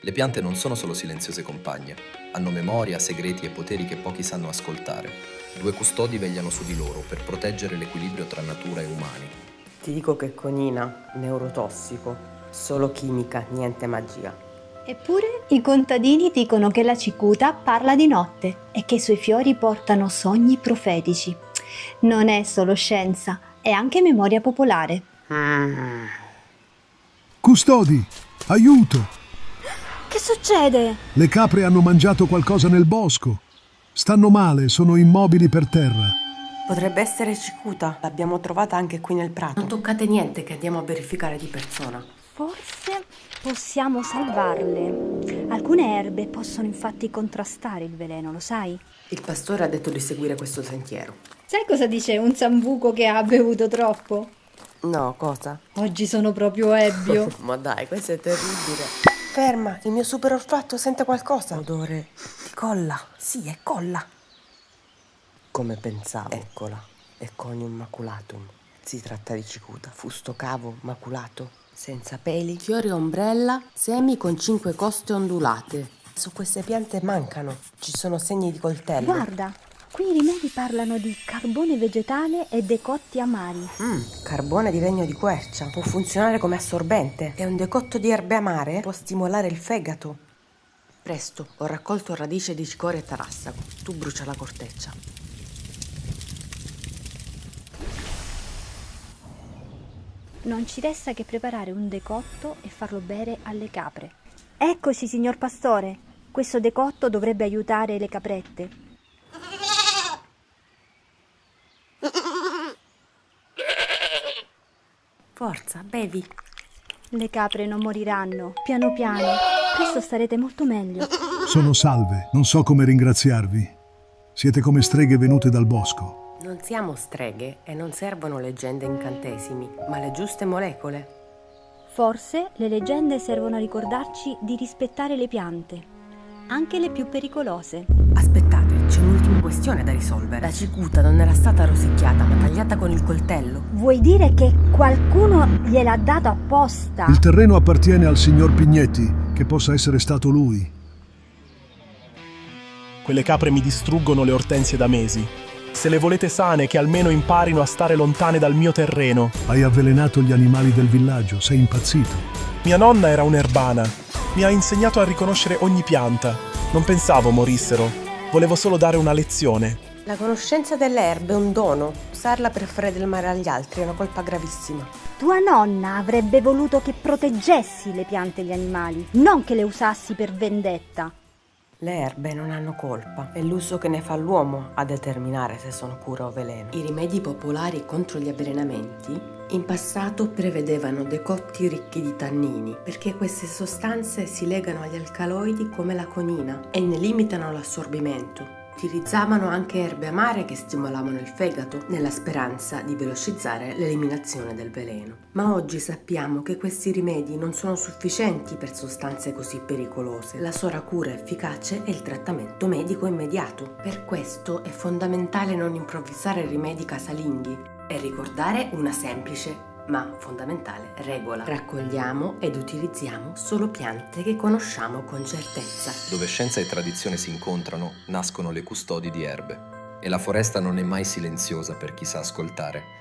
Le piante non sono solo silenziose compagne, hanno memoria, segreti e poteri che pochi sanno ascoltare. Due custodi vegliano su di loro per proteggere l'equilibrio tra natura e umani. Ti dico che conina, neurotossico, solo chimica, niente magia. Eppure i contadini dicono che la cicuta parla di notte e che i suoi fiori portano sogni profetici. Non è solo scienza, è anche memoria popolare. Custodi, aiuto! Che succede? Le capre hanno mangiato qualcosa nel bosco. Stanno male, sono immobili per terra. Potrebbe essere cicuta, l'abbiamo trovata anche qui nel prato. Non toccate niente, che andiamo a verificare di persona. Forse possiamo salvarle. Alcune erbe possono infatti contrastare il veleno, lo sai? Il pastore ha detto di seguire questo sentiero. Sai cosa dice un sambuco che ha bevuto troppo? No, cosa? Oggi sono proprio ebbio. Ma dai, questo è terribile. Ferma, il mio super olfatto sente qualcosa. Odore di colla. Sì, è colla. Come pensavo. Eccola, Econium maculatum. Si tratta di cicuta, fusto cavo maculato, senza peli, fiori ombrella, semi con 5 coste ondulate. Su queste piante mancano, ci sono segni di coltello. Guarda, qui i rimedi parlano di carbone vegetale e decotti amari. Carbone di legno di quercia, può funzionare come assorbente. E un decotto di erbe amare può stimolare il fegato. Presto, ho raccolto radice di cicoria e tarassaco. Tu brucia la corteccia. Non ci resta che preparare un decotto e farlo bere alle capre. Eccoci, signor pastore. Questo decotto dovrebbe aiutare le caprette. Forza, bevi. Le capre non moriranno, piano piano. Presto starete molto meglio. Sono salve, non so come ringraziarvi. Siete come streghe venute dal bosco. Non siamo streghe e non servono leggende e incantesimi, ma le giuste molecole. Forse le leggende servono a ricordarci di rispettare le piante, anche le più pericolose. Aspettate, c'è un'ultima questione da risolvere. La cicuta non era stata rosicchiata, ma tagliata con il coltello. Vuoi dire che qualcuno gliel'ha dato apposta? Il terreno appartiene al signor Pignetti, che possa essere stato lui. Quelle capre mi distruggono le ortensie da mesi. Se le volete sane, che almeno imparino a stare lontane dal mio terreno. Hai avvelenato gli animali del villaggio, sei impazzito. Mia nonna era un'erbana. Mi ha insegnato a riconoscere ogni pianta. Non pensavo morissero. Volevo solo dare una lezione. La conoscenza delle erbe è un dono. Usarla per fare del male agli altri è una colpa gravissima. Tua nonna avrebbe voluto che proteggessi le piante e gli animali, non che le usassi per vendetta. Le erbe non hanno colpa, è l'uso che ne fa l'uomo a determinare se sono cura o veleno. I rimedi popolari contro gli avvelenamenti in passato prevedevano decotti ricchi di tannini, perché queste sostanze si legano agli alcaloidi come la conina e ne limitano l'assorbimento. Utilizzavano anche erbe amare che stimolavano il fegato, nella speranza di velocizzare l'eliminazione del veleno. Ma oggi sappiamo che questi rimedi non sono sufficienti per sostanze così pericolose. La sola cura efficace è il trattamento medico immediato. Per questo è fondamentale non improvvisare rimedi casalinghi e ricordare una semplice ma fondamentale regola. Raccogliamo ed utilizziamo solo piante che conosciamo con certezza. Dove scienza e tradizione si incontrano, nascono le custodi di erbe. E la foresta non è mai silenziosa per chi sa ascoltare.